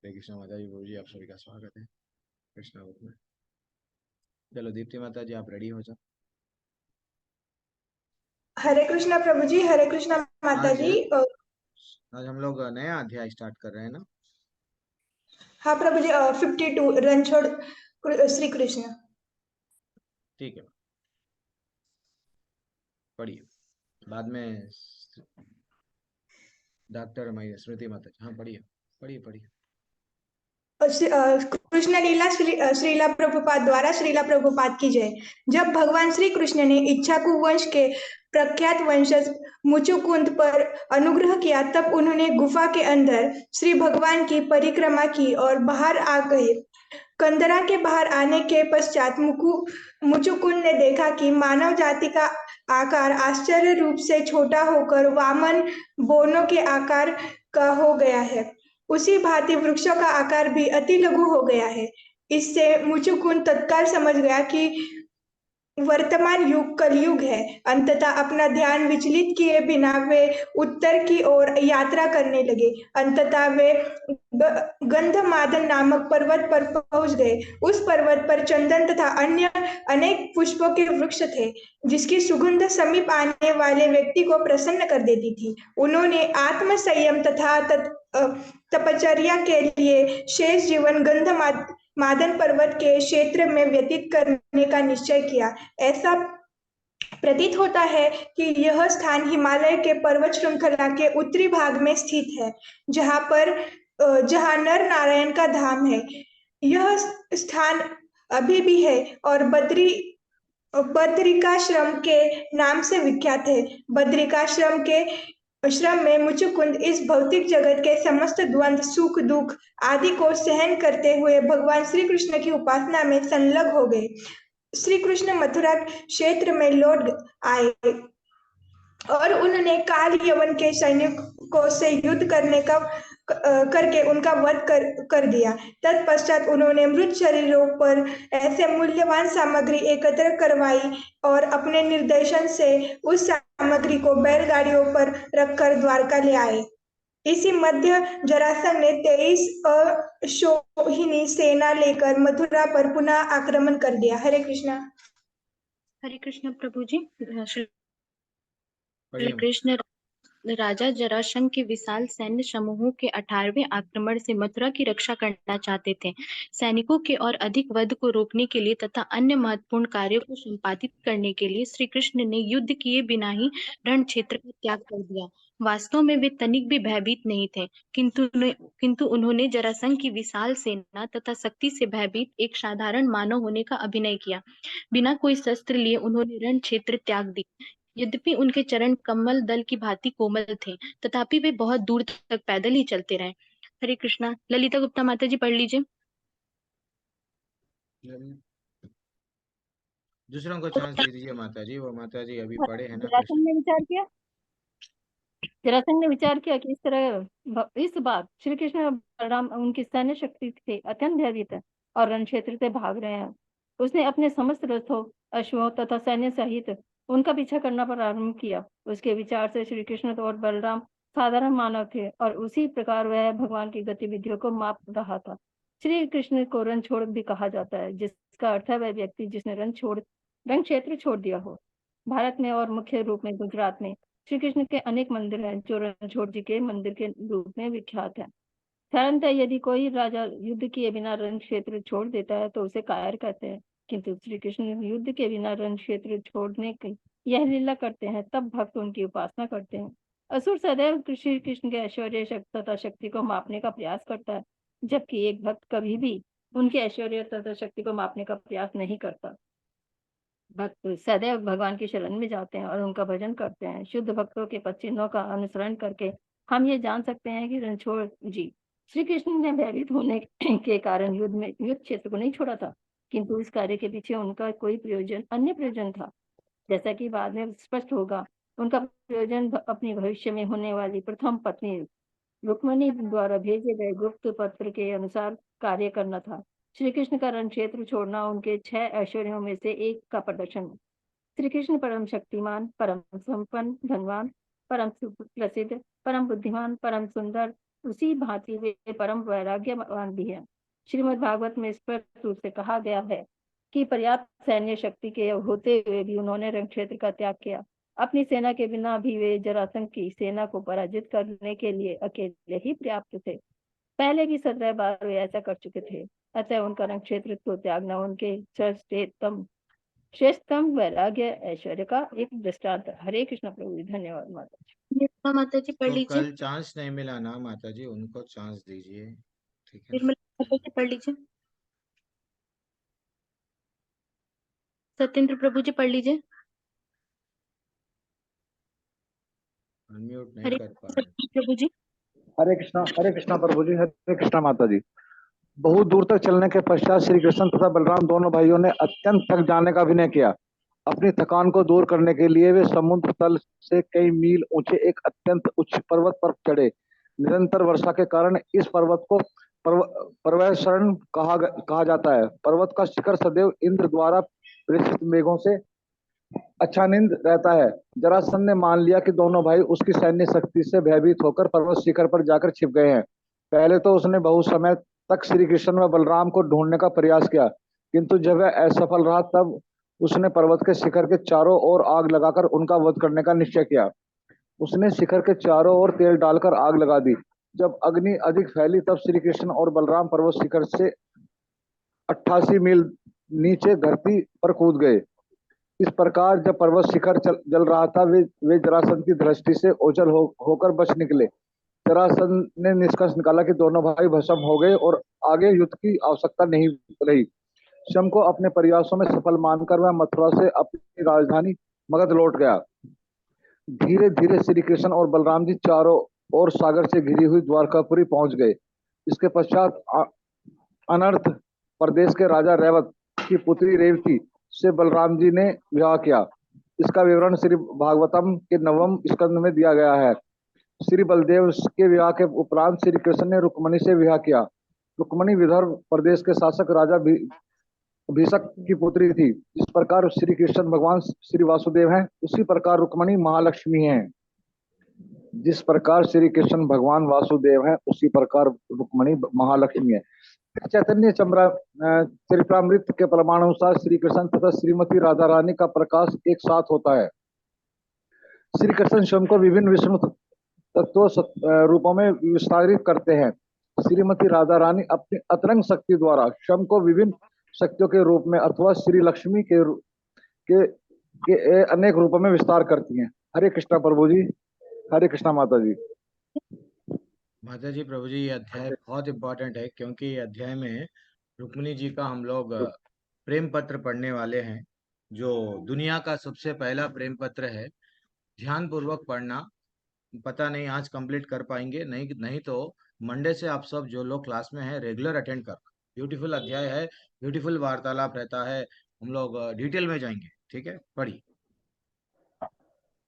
हरे कृष्णा माता जी, गुरु जी, आप सभी का स्वागत है कृष्णा बुक में। चलो दीप्ति माता जी, आप रेडी हो जाओ। हरे कृष्णा प्रभु जी, हरे कृष्णा माता आज जी। आज हम लोग नया अध्याय स्टार्ट कर रहे हैं ना। हाँ प्रभु जी, 52 रणछोड़ श्री कृष्ण। ठीक है, पढ़िए। बाद में डॉक्टर मई स्मृति माता जी, हाँ पढ़िए पढ़िए पढ़िए। कृष्ण लीला श्रीला प्रभुपाद द्वारा श्रीला प्रभुपाद की जय। जब भगवान श्री कृष्ण ने इक्ष्वाकु वंश के प्रख्यात वंशज मुचुकुंद पर अनुग्रह किया, तब उन्होंने गुफा के अंदर श्री भगवान की परिक्रमा की और बाहर आ गए। कंदरा के बाहर आने के पश्चात मुचुकुंद ने देखा कि मानव जाति का आकार आश्चर्य रूप से छोटा होकर वामन बोनों के आकार का हो गया है। उसी भांति वृक्षों का आकार भी अति लघु हो गया है। इससे मुचुकुंद तत्काल समझ गया कि वर्तमान युग कलयुग है। अंततः अपना ध्यान विचलित किए बिना वे उत्तर की ओर यात्रा करने लगे। अंततः वे गंधमादन नामक पर्वत पर पहुंच गए। उस पर्वत पर चंदन तथा अन्य अनेक पुष्पों के वृक्ष थे, जिसकी सुगंध समीप आने वाले व्यक्ति को प्रसन्न कर देती थी। उन्होंने आत्म संयम तथा तपचर्या के लिए शेष जीवन मादन पर्वत के क्षेत्र में व्यतीत करने का निश्चय किया। ऐसा प्रतीत होता है कि यह स्थान हिमालय के पर्वत श्रृंखला के उत्तरी भाग में स्थित है, जहाँ नर नारायण का धाम है। यह स्थान अभी भी है और बद्रिकाश्रम के नाम से विख्यात है। बद्रिकाश्रम के श्रम में मुचुकुंद इस भौतिक जगत के समस्त द्वंद्व, सुख दुख आदि को सहन करते हुए भगवान श्री कृष्ण की उपासना में संलग्न हो गए। श्री कृष्ण मथुरा क्षेत्र में लौट आए और उन्होंने काल यवन के सैनिकों से युद्ध करके उनका वध कर दिया। तत्पश्चात उन्होंने मृत शरीरों पर ऐसे मूल्यवान सामग्री एकत्र करवाई और अपने निर्देशन से उस सामग्री को बैलगाड़ियों पर रखकर द्वारका ले आए। इसी मध्य जरासंध ने 23 अश्वहिनी सेना लेकर मथुरा पर पुनः आक्रमण कर दिया। हरे कृष्णा। हरे कृष्ण प्रभु जी। श्री पढ़िए। कृष्ण राजा जरासंध के विशाल सैन्य समूहों के 18वें आक्रमण से मथुरा की रक्षा करना चाहते थे। सैनिकों के और अधिक वध को रोकने के लिए तथा अन्य महत्वपूर्ण कार्यों को संपादित करने के लिए श्री कृष्ण ने युद्ध किए बिना ही रण क्षेत्र का त्याग कर दिया। वास्तव में वे तनिक भी भयभीत नहीं थे, किंतु उन्होंने जरासंध की विशाल सेना तथा शक्ति से भयभीत एक साधारण मानव होने का अभिनय किया। बिना कोई शस्त्र लिए उन्होंने रण क्षेत्र त्याग दिया। यद्यपि उनके चरण कमल दल की भांति कोमल थे, तथापि वे बहुत दूर तक पैदल ही चलते रहे। हरे कृष्णा। ललिता गुप्ता माता जी पढ़ लीजिए। दूसरों को चांस दे दीजिए माता जी, वो माता जी अभी पढ़े हैं ना कृष्ण। जरासंध ने विचार किया जरासंध ने विचार किया कि इस बार श्री कृष्ण और बलराम उनकी सैन्य शक्ति से अत्यंत भयभीत है और रण क्षेत्र से भाग रहे हैं। उसने अपने समस्त रथों, अश्वों तथा सैन्य सहित उनका पीछा करना प्रारंभ किया। उसके विचार से श्री कृष्ण और बलराम साधारण मानव थे और उसी प्रकार वह भगवान की गतिविधियों को माप रहा था। श्री कृष्ण को रणछोड़ भी कहा जाता है, जिसका अर्थ है वह व्यक्ति जिसने रण क्षेत्र छोड़ दिया हो। भारत में और मुख्य रूप में गुजरात में श्री कृष्ण के अनेक मंदिर हैं, जो रणछोड़ जी के मंदिर के रूप में विख्यात है। साधारणतः यदि कोई राजा युद्ध किए बिना रण क्षेत्र छोड़ देता है तो उसे कायर कहते हैं, किंतु श्री कृष्ण युद्ध के बिना रण क्षेत्र छोड़ने की यह लीला करते हैं, तब भक्त उनकी उपासना करते हैं। असुर सदैव श्री कृष्ण के ऐश्वर्य तथा शक्ति को मापने का प्रयास करता है, जबकि एक भक्त कभी भी उनके ऐश्वर्य तथा शक्ति को मापने का प्रयास नहीं करता। भक्त सदैव भगवान की शरण में जाते हैं और उनका भजन करते हैं। शुद्ध भक्तों के पद चिन्हों का अनुसरण करके हम ये जान सकते हैं कि रणछोड़ जी श्री कृष्ण ने भयभीत होने के कारण युद्ध क्षेत्र को नहीं छोड़ा था, किंतु इस कार्य के पीछे उनका कोई अन्य प्रयोजन था। जैसा कि बाद में स्पष्ट होगा, उनका प्रयोजन अपनी भविष्य में होने वाली प्रथम पत्नी रुक्मणी द्वारा भेजे गए गुप्त पत्र के अनुसार कार्य करना था। श्री कृष्ण का रण क्षेत्र छोड़ना उनके 6 ऐश्वर्यों में से एक का प्रदर्शन है। श्री कृष्ण परम शक्तिमान, परम संपन्न, धनवान, परम प्रसिद्ध, परम बुद्धिमान, परम सुंदर, उसी भांति वे परम वैराग्यवान भी है। श्रीमद् भागवत में स्पष्ट रूप से कहा गया है कि पर्याप्त सैन्य शक्ति के होते हुए भी उन्होंने रण क्षेत्र का त्याग किया। अपनी सेना के बिना भी वे जरासंध की सेना को पराजित करने के लिए अकेले ही पर्याप्त थे। पहले भी 17 बार वे ऐसा कर चुके थे। अतः उनका रण क्षेत्र को त्यागना उनके श्रेष्ठतम वैराग्य ऐश्वर्य का एक दृष्टांत। हरे कृष्ण प्रभु जी। धन्यवाद माता जी। निर्मला माता जी पढ़ तो लीजिए। कल चांस नहीं मिला ना माता जी, उनको चांस दीजिए, ठीक है ना? निर्मला माता जी पढ़ लीजिए। सत्येंद्र प्रभु जी पढ़ लीजिए। अनम्यूट नहीं हरे कर पा रहे। सत्येंद्र प्रभु जी। हरे कृष्णा प्रभु जी। हरे कृष्णा माता जी। बहुत दूर तक चलने के पश्चात श्री कृष्ण तथा बलराम दोनों भाइयों ने अत्यंत थक जाने का अभिनय किया। अपनी थकान को दूर करने के लिए वे समुद्र तल से कई मील ऊंचे एक अत्यंत उच्च पर्वत पर चढ़े। निरंतर वर्षा के कारण इस पर्वत को पर्वतशरण कहा जाता है। पर्वत का शिखर सदैव इंद्र द्वारा प्रेषित मेघों से आच्छादित रहता है। जरासंध ने मान लिया कि दोनों भाई उसकी सैन्य शक्ति से भयभीत होकर पर्वत शिखर पर जाकर छिप गए हैं। पहले तो उसने बहुत समय तक श्री कृष्ण व बलराम को ढूंढने का प्रयास किया, किंतु जब वह असफल रहा तब उसने पर्वत के शिखर के चारों ओर आग लगाकर उनका वध करने का निश्चय किया। उसने शिखर के चारों ओर तेल डालकर आग लगा दी। जब अग्नि अधिक फैली तब श्री कृष्ण और बलराम पर्वत शिखर से 88 मील नीचे धरती पर कूद गए। इस प्रकार जब पर्वत शिखर जल रहा था वे जरासंध की दृष्टि से ओझल होकर बच निकले। जरासंध ने निष्कर्ष निकाला कि दोनों भाई भस्म हो गए और आगे युद्ध की आवश्यकता नहीं रही। शम को अपने प्रयासों में सफल मानकर वह मथुरा से अपनी राजधानी मगध लौट गया। धीरे धीरे श्री कृष्ण और बलराम जी चारों ओर सागर से घिरी हुई द्वारकापुरी पहुंच गए। इसके पश्चात अनर्थ प्रदेश के राजा रैवत की पुत्री रेवती से बलराम जी ने विवाह किया। इसका विवरण श्री भागवतम के 9वें स्कंद में दिया गया है। श्री बलदेव के विवाह के उपरांत श्री कृष्ण ने रुक्मणी से विवाह किया। रुक्मणी विदर्भ प्रदेश के शासक राजा भीषक की पुत्री थी। इस प्रकार श्री कृष्ण भगवान श्री वासुदेव हैं, उसी प्रकार रुक्मणी महालक्ष्मी हैं। जिस प्रकार श्री कृष्ण भगवान वासुदेव हैं, उसी प्रकार रुक्मणी महालक्ष्मी है। चैतन्य चरित्रामृत के प्रमाणानुसार श्री कृष्ण तथा श्रीमती राधा रानी का प्रकाश एक साथ होता है। श्री कृष्ण स्वयं को विभिन्न विष्णु तत्व रूपों में विस्तारित करते हैं। श्रीमती राधा रानी अपनी अतरंग शक्ति द्वारा स्वयं को विभिन्न शक्तियों के रूप में अथवा श्री लक्ष्मी के अनेक रूपों में विस्तार करती हैं। हरे कृष्णा प्रभु जी। हरे कृष्णा माता जी। माता जी प्रभु जी, ये अध्याय बहुत इम्पोर्टेंट है क्योंकि ये अध्याय में रुक्मिणी जी का हम लोग प्रेम पत्र पढ़ने वाले हैं, जो दुनिया का सबसे पहला प्रेम पत्र है। ध्यान पूर्वक पढ़ना। पता नहीं आज कंप्लीट कर पाएंगे, नहीं तो मंडे से आप सब जो लोग क्लास में हैं रेगुलर अटेंड करना। ब्यूटीफुल अध्याय है, ब्यूटीफुल वार्तालाप रहता है, हम लोग डिटेल में जाएंगे। ठीक है, पढ़िए।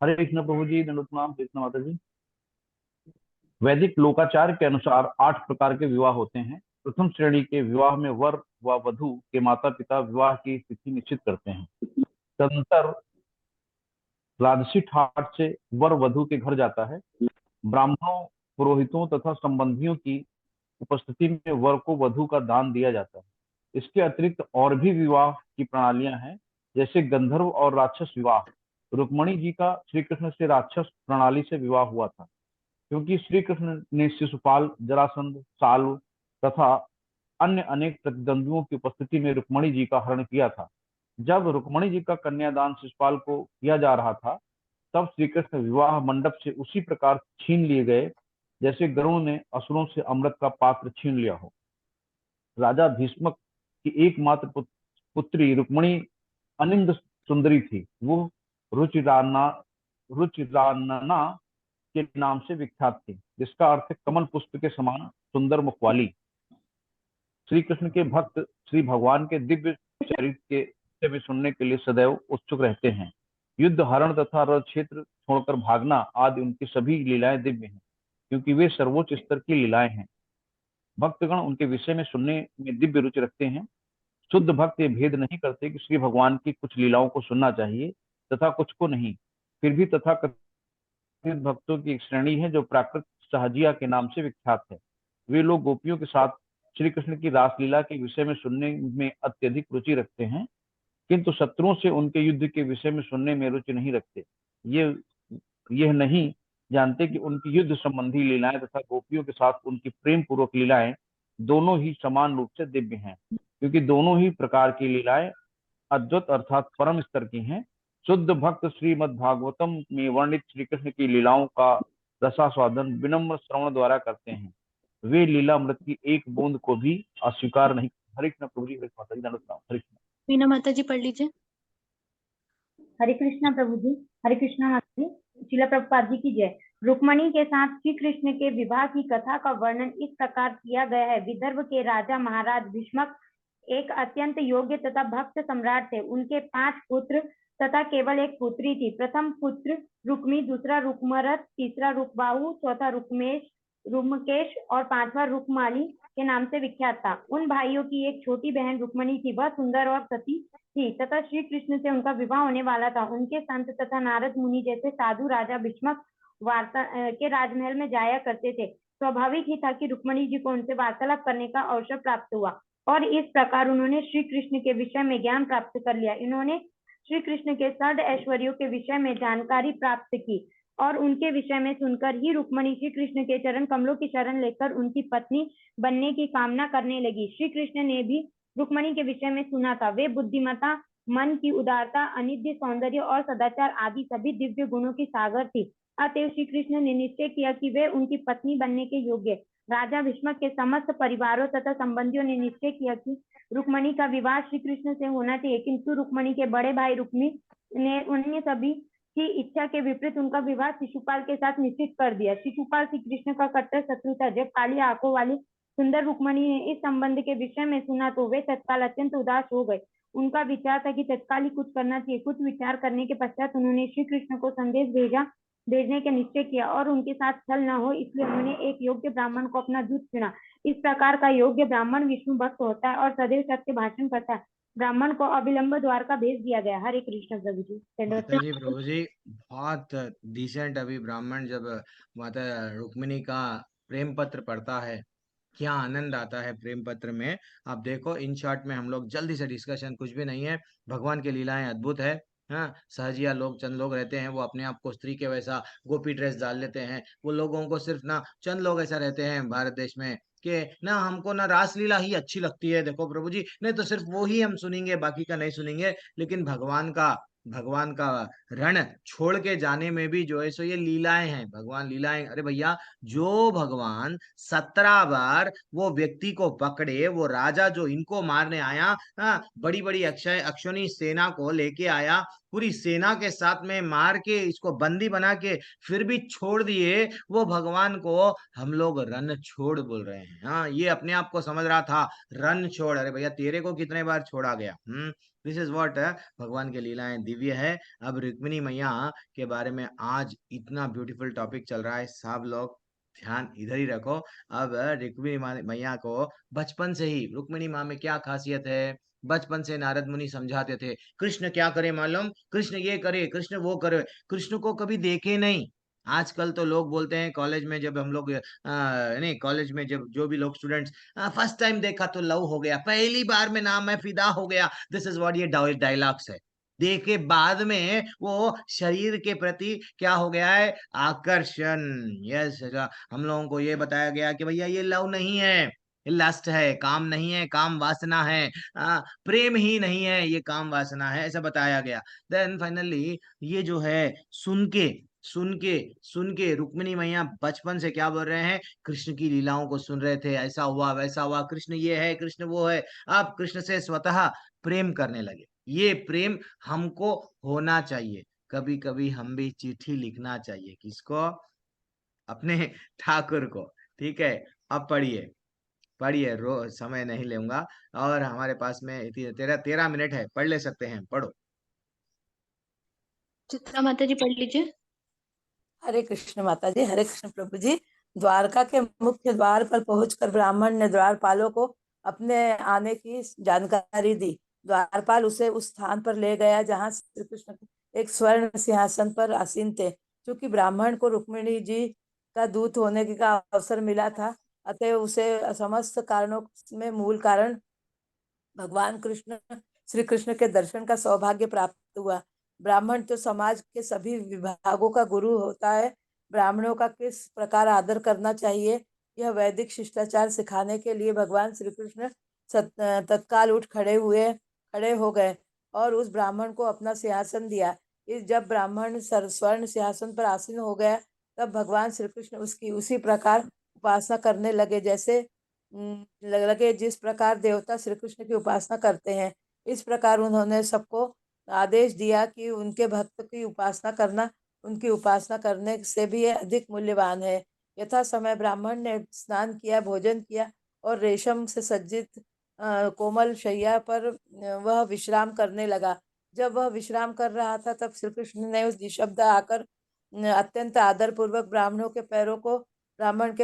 हरे कृष्ण प्रभु जी। नमोनाम कृष्ण माता जी। वैदिक लोकाचार के अनुसार 8 प्रकार के विवाह होते हैं। प्रथम श्रेणी के विवाह में वर व वधु के माता पिता विवाह की तिथि निश्चित करते हैं। तदनंतर द्वादशी ठाट से वर वधु के घर जाता है। ब्राह्मणों, पुरोहितों तथा संबंधियों की उपस्थिति में वर को वधु का दान दिया जाता है। इसके अतिरिक्त और भी विवाह की प्रणालियां हैं, जैसे गंधर्व और राक्षस विवाह। रुक्मणी जी का श्री कृष्ण से राक्षस प्रणाली से विवाह हुआ था, क्योंकि श्री कृष्ण ने शिशुपाल, जरासंध, साल्व तथा अन्य अनेक प्रतिद्वंद्वियों की उपस्थिति में रुक्मणी जी का हरण किया था। जब रुक्मणी जी का कन्यादान शिशुपाल को किया जा रहा था, तब श्री कृष्ण विवाह मंडप से उसी प्रकार छीन लिए गए जैसे गरुड़ ने असुरों से अमृत का पात्र छीन लिया हो। राजा भीष्मक की एकमात्र पुत्री रुक्मणी अनिंद सुंदरी थी। वो रुचिरानना के नाम से विख्यात थी, जिसका अर्थ है कमल पुष्प के समान सुंदर मुख वाली। श्री कृष्ण के भक्त श्री भगवान के दिव्य चरित्र के विषय में सुनने के लिए सदैव उत्सुक रहते हैं। युद्ध, हरण तथा रण क्षेत्र छोड़कर भागना आदि उनकी सभी लीलाएं दिव्य हैं, क्योंकि वे सर्वोच्च स्तर की लीलाएं हैं। भक्तगण उनके विषय में सुनने में दिव्य रुचि रखते हैं। शुद्ध भक्त ये भेद नहीं करते कि श्री भगवान की कुछ लीलाओं को सुनना चाहिए तथा कुछ को नहीं। फिर भी तथाकथित भक्तों की एक श्रेणी है जो प्राकृत सहजिया के नाम से विख्यात है। वे लोग गोपियों के साथ श्री कृष्ण की रासलीला के विषय में सुनने में अत्यधिक रुचि रखते हैं, किंतु शत्रुओं से उनके युद्ध के विषय में सुनने में रुचि नहीं रखते। ये यह नहीं जानते कि उनकी युद्ध संबंधी लीलाएं तथा गोपियों के साथ उनकी प्रेम पूर्वक लीलाएं दोनों ही समान रूप से दिव्य हैं, क्योंकि दोनों ही प्रकार की लीलाएं अद्भुत अर्थात परम स्तर की हैं। शुद्ध भक्त श्रीमद् भागवतम में वर्णित श्री कृष्ण की लीलाओं का रसास्वादन विनम्र श्रवण द्वारा करते हैं। वे लीलामृत की एक बूंद को भी अस्वीकार नहीं। हरे कृष्ण प्रभु जी, हरे माता जी, दंडवत प्रणाम। हरे कृष्ण। मीना माता जी पढ़ लीजिए। हरे कृष्णा प्रभु जी, हरे कृष्णा माता जी, श्रील प्रभुपाद जी की जय। रुक्मणी के साथ श्री कृष्ण के विवाह की कथा का वर्णन इस प्रकार किया गया है। विदर्भ के राजा महाराज भीष्मक एक अत्यंत योग्य तथा भक्त सम्राट थे। उनके 5 पुत्र तथा केवल एक पुत्री थी। प्रथम पुत्र रुक्मी, दूसरा रुक्मरथ, तीसरा रुक्बाहु, चौथा रुक्मकेश और 5वां रुक्माली के नाम से विख्यात था। उन भाइयों की एक छोटी बहन रुक्मणी थी। वह सुंदर और सती थी तथा श्री कृष्ण से उनका विवाह होने वाला था। उनके संत तथा नारद मुनि जैसे साधु राजा भीष्मक वार्ता के राजमहल में जाया करते थे। स्वाभाविक ही था कि रुक्मणी जी को उनसे वार्तालाप करने का अवसर प्राप्त हुआ और इस प्रकार उन्होंने श्री कृष्ण के विषय में ज्ञान प्राप्त कर लिया। इन्होंने श्री कृष्ण के षड ऐश्वर्यों के विषय में जानकारी प्राप्त की और उनके विषय में सुनकर ही रुक्मणी श्री कृष्ण के चरण कमलों की शरण लेकर उनकी पत्नी बनने की कामना करने लगी। श्री कृष्ण ने भी रुक्मणी के विषय में सुना था। वे बुद्धिमता, मन की उदारता, अनित्य सौंदर्य और सदाचार आदि सभी दिव्य गुणों की सागर थी। अतएव श्री कृष्ण ने निश्चय किया कि वे उनकी पत्नी बनने के योग्य। राजा भीष्मक के समस्त परिवारों तथा संबंधियों ने निश्चय किया कि रुक्मणी का विवाह श्री कृष्ण से होना चाहिए, किंतु रुक्मणी के बड़े भाई रुक्मी ने अन्य सभी की इच्छा के विपरीत उनका विवाह शिशुपाल के साथ निश्चित कर दिया। शिशुपाल श्री कृष्ण का कट्टर शत्रु था। जब काली आंखों वाली सुंदर रुक्मणी ने इस संबंध के विषय में सुना तो वे तत्काल अत्यंत उदास हो गए। उनका विचार था कि तत्काल ही कुछ करना चाहिए। कुछ विचार करने के पश्चात उन्होंने श्री कृष्ण को संदेश भेजने का निश्चय किया और उनके साथ छल न हो इसलिए उन्होंने एक योग्य ब्राह्मण को अपना दूत चुना। इस प्रकार का योग्य ब्राह्मण विष्णु भक्त होता है और सदैव सत्य भाषण करता है। ब्राह्मण को अविलंब द्वारका भेज दिया गया। हरे कृष्ण प्रभु जी। माता जी प्रभु जी, बहुत डिसेंट। अभी ब्राह्मण जब माता रुक्मिणी का प्रेम पत्र पढ़ता है, क्या आनंद आता है प्रेम पत्र में। आप देखो, इन शॉर्ट में हम लोग जल्दी से डिस्कशन, कुछ भी नहीं है। भगवान की लीलाएं अद्भुत है। हाँ, सहजिया लोग, चंद लोग रहते हैं, वो अपने आप को स्त्री के वैसा गोपी ड्रेस डाल लेते हैं। वो लोगों को सिर्फ ना, चंद लोग ऐसा रहते हैं भारत देश में कि ना हमको ना रासलीला ही अच्छी लगती है, देखो प्रभु जी, नहीं तो सिर्फ वो ही हम सुनेंगे, बाकी का नहीं सुनेंगे। लेकिन भगवान का रण छोड़ के जाने में भी जो है सो ये लीलाएं हैं, भगवान लीलाएं। अरे भैया, जो भगवान 17 बार वो व्यक्ति को पकड़े, वो राजा जो इनको मारने आया, बड़ी बड़ी अक्षौनी सेना को लेके आया, पूरी सेना के साथ में मार के इसको बंदी बना के फिर भी छोड़ दिए, वो भगवान को हम लोग रन छोड़ बोल रहे हैं। हाँ, ये अपने आप को समझ रहा था रन छोड़। अरे भैया, तेरे को कितने बार छोड़ा गया। दिस इज व्हाट भगवान की लीलाएं दिव्य है। अब रुक्मिणी मैया के बारे में आज इतना ब्यूटीफुल टॉपिक चल रहा है, सब लोग ध्यान इधर ही रखो। अब रुक्मिणी मैया को बचपन से ही, रुक्मिणी माँ में क्या खासियत है, बचपन से नारद मुनि समझाते थे, कृष्ण क्या करे मालूम, कृष्ण ये करे, कृष्ण वो करे। कृष्ण को कभी देखे नहीं। आजकल तो लोग बोलते हैं, कॉलेज में जब हम लोग नहीं, कॉलेज में जब जो भी लोग स्टूडेंट्स फर्स्ट टाइम देखा तो लव हो गया, पहली बार में नाम मैं फिदा हो गया। दिस इज व्हाट ये डायलॉग्स है। देखे बाद में वो शरीर के प्रति क्या हो गया है, आकर्षण। यस, हम लोगों को ये बताया गया कि भैया ये लव नहीं है, लस्ट है, काम नहीं है, काम वासना है। प्रेम ही नहीं है, ये काम वासना है, ऐसा बताया गया। देन फाइनली ये जो है सुन के रुक्मिणी मैया बचपन से क्या बोल रहे हैं, कृष्ण की लीलाओं को सुन रहे थे, ऐसा हुआ वैसा हुआ, कृष्ण ये है, कृष्ण वो है। अब कृष्ण से स्वतः प्रेम करने लगे। ये प्रेम हमको होना चाहिए। कभी कभी हम भी चिट्ठी लिखना चाहिए, किसको, अपने ठाकुर को। ठीक है, अब पढ़िए समय नहीं लूंगा, और हमारे पास में 13 मिनट है, पढ़ ले सकते हैं, पढ़ो। चित्रा माता जी पढ़ लीजिए। हरे कृष्ण माता जी, हरे कृष्ण प्रभु जी। द्वारका के मुख्य द्वार पर पहुंचकर ब्राह्मण ने द्वारपालों को अपने आने की जानकारी दी। द्वारपाल उसे उस स्थान पर ले गया जहां श्री कृष्ण एक स्वर्ण सिंहासन पर आसीन थे। क्योंकि ब्राह्मण को रुक्मिणी जी का दूत होने का अवसर मिला था। अतः उसे समस्त कारणों में मूल कारण भगवान कृष्ण श्री कृष्ण के दर्शन का सौभाग्य प्राप्त हुआ। ब्राह्मण तो समाज के सभी विभागों का गुरु होता है। ब्राह्मणों का किस प्रकार आदर करना चाहिए, यह वैदिक शिष्टाचार सिखाने के लिए भगवान श्री कृष्ण तत्काल उठ खड़े हो गए और उस ब्राह्मण को अपना सिंहासन दिया। जब ब्राह्मण स्वर्ण सिंहासन पर आसीन हो गया, तब भगवान श्री कृष्ण उसकी उसी प्रकार उपासना करने लगे जैसे लगे जिस प्रकार देवता श्री कृष्ण की उपासना करते हैं। इस प्रकार उन्होंने सबको आदेश दिया कि उनके भक्त की उपासना करना उनकी उपासना करने से भी अधिक मूल्यवान है। यथा समय ब्राह्मण ने स्नान किया, भोजन किया और रेशम से सज्जित कोमल शैया पर वह विश्राम करने लगा। जब वह विश्राम कर रहा था, तब श्री कृष्ण ने उस निशब्द आकर अत्यंत आदर पूर्वक ब्राह्मण के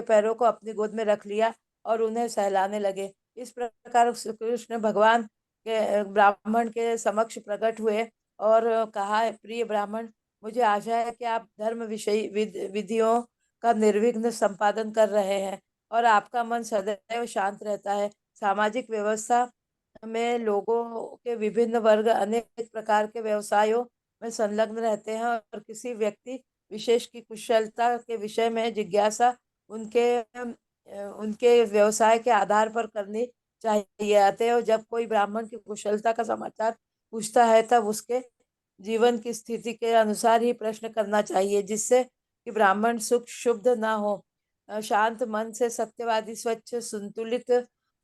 पैरों को अपनी गोद में रख लिया और उन्हें सहलाने लगे। इस प्रकार श्री कृष्ण भगवान के ब्राह्मण के समक्ष प्रकट हुए और कहा, प्रिय ब्राह्मण, मुझे आशा है कि आप धर्म विषय विधियों का निर्विघ्न संपादन कर रहे हैं और आपका मन सदैव शांत रहता है। सामाजिक व्यवस्था में लोगों के विभिन्न वर्ग अनेक प्रकार के व्यवसायों में संलग्न रहते हैं और किसी व्यक्ति विशेष की कुशलता के विषय में जिज्ञासा उनके व्यवसाय के आधार पर करनी चाहिए। अतएव जब कोई ब्राह्मण की कुशलता का समाचार पूछता है, तब उसके जीवन की स्थिति के अनुसार ही प्रश्न करना चाहिए, जिससे कि ब्राह्मण सुख शुद्ध न हो। शांत मन से सत्यवादी, स्वच्छ,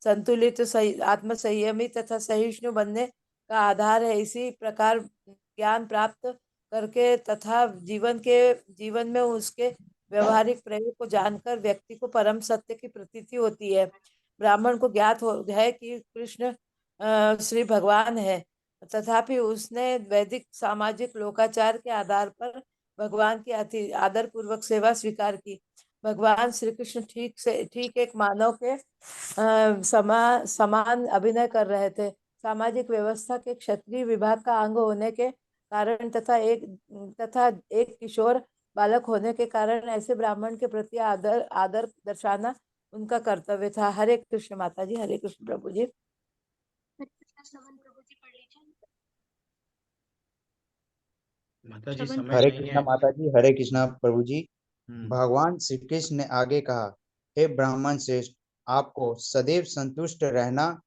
संतुलित आत्म संयमी तथा सहिष्णु बनने का आधार है। इसी प्रकार ज्ञान प्राप्त करके तथा जीवन में उसके व्यवहारिक प्रयोग को जानकर व्यक्ति को परम सत्य की प्रतीति होती है। ब्राह्मण को ज्ञात है कि कृष्ण श्री भगवान है, तथापि उसने वैदिक सामाजिक लोकाचार के आधार पर भगवान की अति आदर पूर्वक सेवा स्वीकार की। भगवान श्री कृष्ण ठीक एक मानव के समान अभिनय कर रहे थे। सामाजिक व्यवस्था के क्षत्रिय विभाग का अंग होने के कारण तथा एक किशोर बालक होने के कारण ऐसे ब्राह्मण के प्रति आदर दर्शाना उनका कर्तव्य था। हरे कृष्ण माता जी। हरे कृष्ण प्रभु जी। माता जी श्रवण समझ हरे नहीं कृष्णा है। माता जी, हरे कृष्णा प्रभु जी। हम्म, भगवान श्री कृष्ण ने आगे कहा, हे ब्राह्मण श्रेष्ठ, आपको सदैव संतुष्ट रहना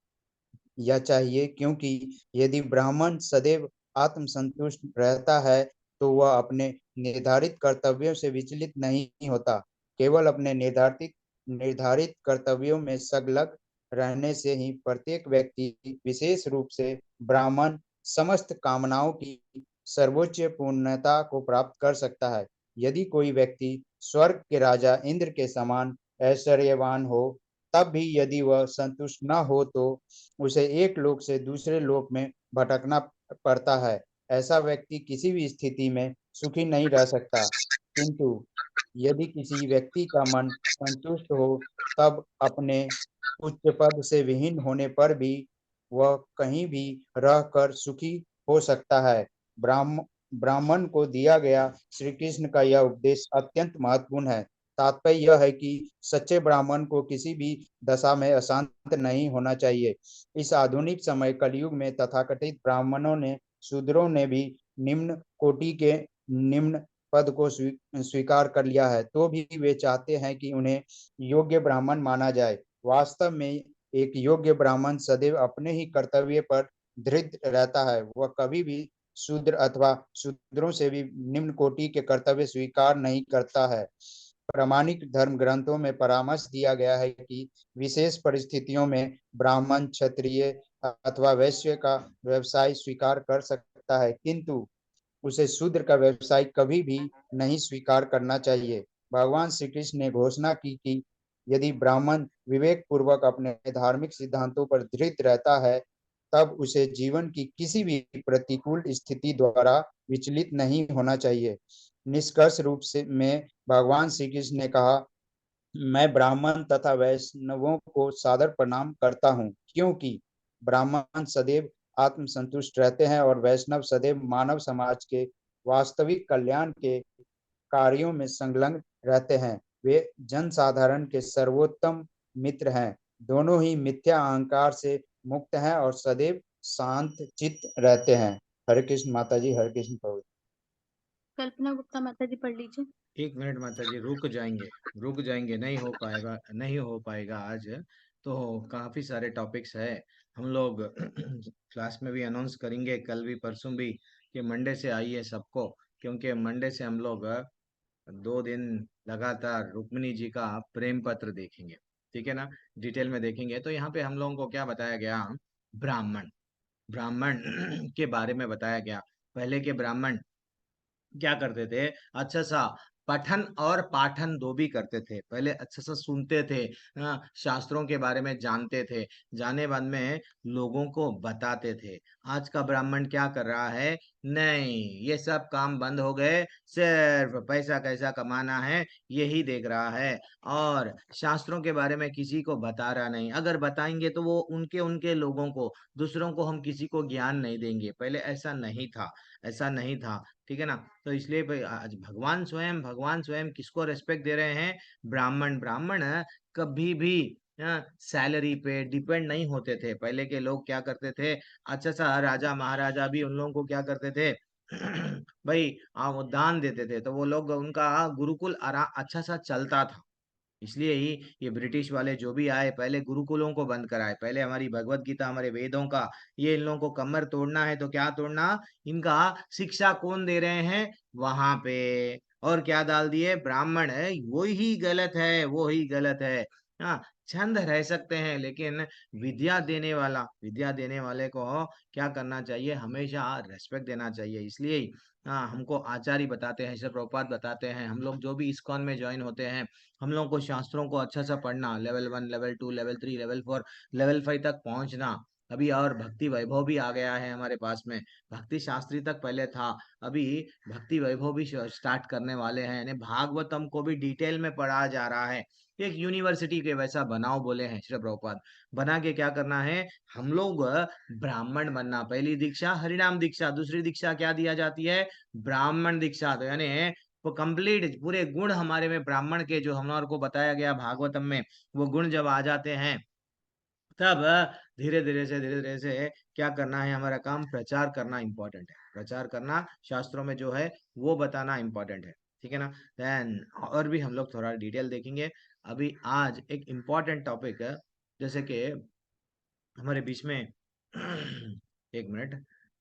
या चाहिए, क्योंकि यदि ब्राह्मण सदैव आत्मसंतुष्ट रहता है तो वह अपने निर्धारित कर्तव्यों से विचलित नहीं होता। केवल अपने निर्धारित कर्तव्यों में संलग्न रहने से ही प्रत्येक व्यक्ति, विशेष रूप से ब्राह्मण, समस्त कामनाओं की सर्वोच्च पूर्णता को प्राप्त कर सकता है। यदि कोई व्यक्ति स्वर्ग के राजा इंद्र के समान ऐश्वर्यवान हो, तब भी यदि वह संतुष्ट न हो तो उसे एक लोक से दूसरे लोक में भटकना पड़ता है। ऐसा व्यक्ति किसी भी स्थिति में सुखी नहीं रह सकता। किंतु यदि किसी व्यक्ति का मन संतुष्ट हो, तब अपने उच्च पद से विहीन होने पर भी वह कहीं भी रहकर सुखी हो सकता है। ब्राह्मण को दिया गया श्री कृष्ण का यह उपदेश अत्यंत महत्वपूर्ण है। तात्पर्य यह है कि सच्चे ब्राह्मण को किसी भी दशा में अशांत नहीं होना चाहिए। इस आधुनिक समय कलयुग में तथाकथित ब्राह्मणों ने, शूद्रों ने भी निम्न कोटि के निम्न पद को स्वीकार कर लिया है, तो भी वे चाहते हैं कि उन्हें योग्य ब्राह्मण माना जाए। वास्तव में एक योग्य ब्राह्मण सदैव अपने ही कर्तव्य पर दृढ़ रहता है। वह कभी भी शूद्र अथवा शूद्रों से भी निम्न कोटि के कर्तव्य स्वीकार नहीं करता है। प्रामाणिक धर्म ग्रंथों में परामर्श दिया गया है कि विशेष परिस्थितियों में ब्राह्मण, क्षत्रिय अथवा वैश्य का व्यवसाय स्वीकार कर सकता है, किंतु उसे शूद्र का व्यवसाय कभी भी नहीं स्वीकार करना चाहिए। भगवान श्री कृष्ण ने घोषणा की कि यदि ब्राह्मण विवेक पूर्वक अपने धार्मिक सिद्धांतों पर दृढ़ रहता है, तब उसे जीवन की किसी भी प्रतिकूल स्थिति द्वारा विचलित नहीं होना चाहिए। निष्कर्ष रूप से में भगवान श्री कृष्ण ने कहा, मैं ब्राह्मण तथा वैष्णवों को सादर प्रणाम करता हूँ, क्योंकि ब्राह्मण सदैव आत्मसंतुष्ट रहते हैं और वैष्णव सदैव मानव समाज के वास्तविक कल्याण के कार्यों में संलग्न रहते हैं। वे जनसाधारण के सर्वोत्तम मित्र हैं। दोनों ही मिथ्या अहंकार से मुक्त हैं और सदैव शांत चित्त रहते हैं। हरे कृष्ण माता जी, हरे कृष्ण प्रभु। कल्पना गुप्ता माता जी पढ़ लीजिए। 1 मिनट माता जी, रुक जाएंगे, नहीं हो पाएगा आज। तो काफी सारे टॉपिक्स है, हम लोग क्लास में भी अनाउंस करेंगे, कल भी परसों भी, कि मंडे से आइए सबको, क्योंकि मंडे से हम लोग 2 दिन लगातार रुक्मिणी जी का प्रेम पत्र देखेंगे, ठीक है ना, डिटेल में देखेंगे। तो यहाँ पे हम लोगों को क्या बताया गया, ब्राह्मण ब्राह्मण के बारे में बताया गया। पहले के ब्राह्मण क्या करते थे, अच्छा सा पठन और पाठन दो भी करते थे। पहले अच्छा सा सुनते थे, शास्त्रों के बारे में जानते थे, जाने बाद में लोगों को बताते थे। आज का ब्राह्मण क्या कर रहा है, नहीं, ये सब काम बंद हो गए, सिर्फ पैसा कैसा कमाना है यही देख रहा है, और शास्त्रों के बारे में किसी को बता रहा नहीं। अगर बताएंगे तो वो उनके उनके लोगों को, दूसरों को हम किसी को ज्ञान नहीं देंगे। पहले ऐसा नहीं था, ठीक है ना। तो इसलिए आज भगवान स्वयं किसको रेस्पेक्ट दे रहे हैं, ब्राह्मण कभी भी सैलरी पे डिपेंड नहीं होते थे। पहले के लोग क्या करते थे, अच्छा सा राजा महाराजा भी उन लोगों को क्या करते थे भाई, वो दान देते थे, तो वो लोग, उनका गुरुकुल अच्छा सा चलता था। इसलिए ही ये ब्रिटिश वाले जो भी आए, पहले गुरुकुलों को बंद कराए। पहले हमारी भगवत गीता, हमारे वेदों का, ये इन लोगों को कमर तोड़ना है तो क्या तोड़ना, इनका शिक्षा कौन दे रहे हैं वहां पे, और क्या डाल दिए, ब्राह्मण है, वो ही गलत है। हाँ, छंद रह सकते हैं, लेकिन विद्या देने वाले को क्या करना चाहिए, हमेशा रेस्पेक्ट देना चाहिए। इसलिए ही हमको आचार्य बताते हैं, श्रील प्रभुपाद बताते हैं, हम लोग जो भी इस्कॉन में ज्वाइन होते हैं, हम लोगों को शास्त्रों को अच्छा सा पढ़ना, level 1, level 2, level 3, level 4, level 5 तक पहुंचना। अभी और भक्ति वैभव भी आ गया है हमारे पास में, भक्ति शास्त्री तक पहले था, अभी भक्ति वैभव भी स्टार्ट करने वाले हैं, यानी भागवतम को भी डिटेल में पढ़ा जा रहा है। एक यूनिवर्सिटी के वैसा बनाओ बोले हैं श्री प्रभुपाद, बना के क्या करना है, हम लोग ब्राह्मण बनना। पहली दीक्षा हरिनाम दीक्षा, दूसरी दीक्षा क्या दिया जाती है, ब्राह्मण दीक्षा। तो यानी वो कंप्लीट पूरे गुण हमारे में ब्राह्मण के, जो हम लोग को बताया गया भागवतम में, वो गुण जब आ जाते हैं, तब धीरे धीरे से क्या करना है, हमारा काम प्रचार करना इंपॉर्टेंट है, प्रचार करना, शास्त्रों में जो है वो बताना इंपॉर्टेंट है, ठीक है ना। देन और भी हम लोग थोड़ा डिटेल देखेंगे। अभी आज एक इम्पॉर्टेंट टॉपिक है, जैसे कि हमारे बीच में 1 मिनट,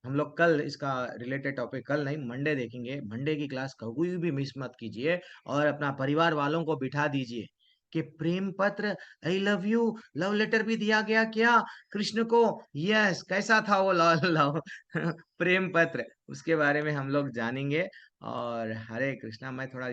हम लोग कल इसका रिलेटेड टॉपिक, कल नहीं मंडे देखेंगे। मंडे की क्लास कभी भी मिस मत कीजिए, और अपना परिवार वालों को बिठा दीजिए कि प्रेम पत्र, I love you, love letter भी दिया गया क्या कृष्ण को, यस, कैसा था वो लव लव प्रेम पत्र, उसके बारे में हम लोग जानेंगे। और हरे कृष्णा, मैं थोड़ा